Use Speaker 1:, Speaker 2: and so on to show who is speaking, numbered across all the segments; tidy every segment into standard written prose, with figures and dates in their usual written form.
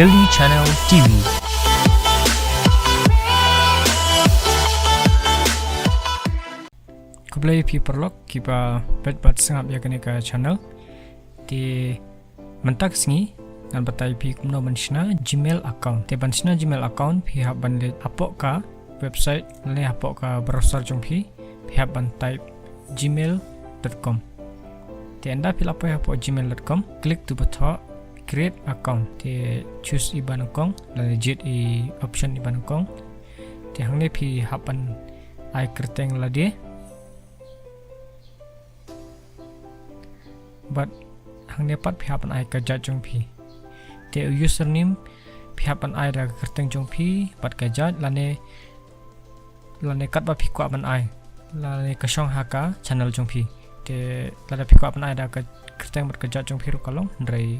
Speaker 1: Geli Channel TV. Kublai pi perlok kipa bet sengap ya kene ka channel di mentak singi dan batai pi kumno bansina Gmail account. Te bansina Gmail account pi hab ban le apok ka website le apok ka browser jong pi hab ban type gmail.com. Te anda pil apa ya apok gmail.com, klik tu button create account. Te choose iban account dan legit i option iban account. Te hang le pi hab ban ai kerteng la dia. But hang dapat pihapan ai kajat jong pi. Te username pihapan ai da kerteng jong pi bat kajat lane kat ba pikwa ban ai lane kasong haka channel jong pi. Te lada pikwa ban ai da kerteng bat kajat jong pi ru kalong ndrai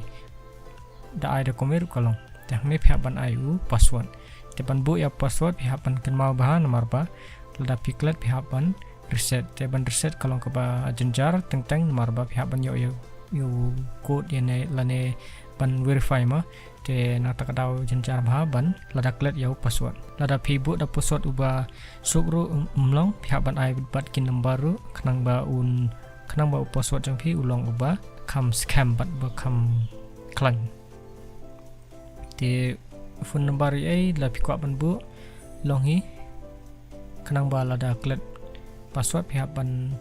Speaker 1: da ai da komer kalong. Te hang ne pihapan ai u password. Te ban bu ya password pihapan kan mau bahan nomor ba lada piklet pihapan reset. Te ban reset kalong ke ba jenjar teng nomor ba pihapan yo code yene lane ban verify ma te nata kadau jenjar ba ban lada klet yo password lada pibu da password uba sukru umlong pihapan ai bat kin nombaru kanang ba password jang pi ulong uba kam scam bat ba kam klang. Te phone number ai la pikwa ban bu long hi kanang ba lada klet password pihak ban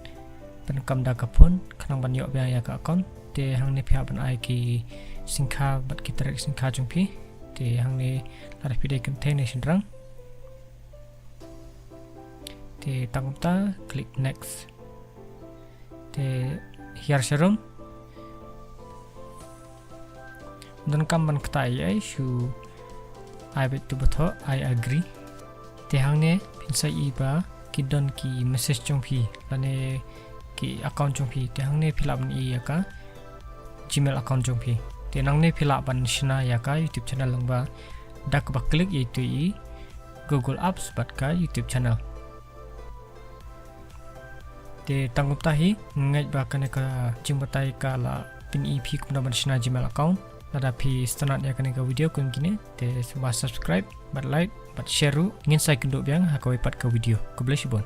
Speaker 1: kam da kapun kanang ban yok ya ka account. Te hang ni pihak ban ai ki singkha bat ki trek singkha jung pi. Te hang ni ada pide contain sendrang. Te tangum ta klik next. Te hiar serum dan kam ban ktai ai shu ai bet tu botho I agree. Te hang ne pinsai iba ki don ki message jong pi lane ki account jong pi te hang ne fill up ni ya ka Gmail account jong pi. Te nang ne fill up ban shina ya ka YouTube channel lang ba dak ba klik itu i Google Apps bat ka YouTube channel. Te tanggup tahi ngai ba kana ka jimbatai ka la pin ip kumna ban shina Gmail account lada pi stanat ya kana ka video kun kini te subscribe bat like bat share ingin saya kenduk biang hakawi pat ka video. God bless you bon.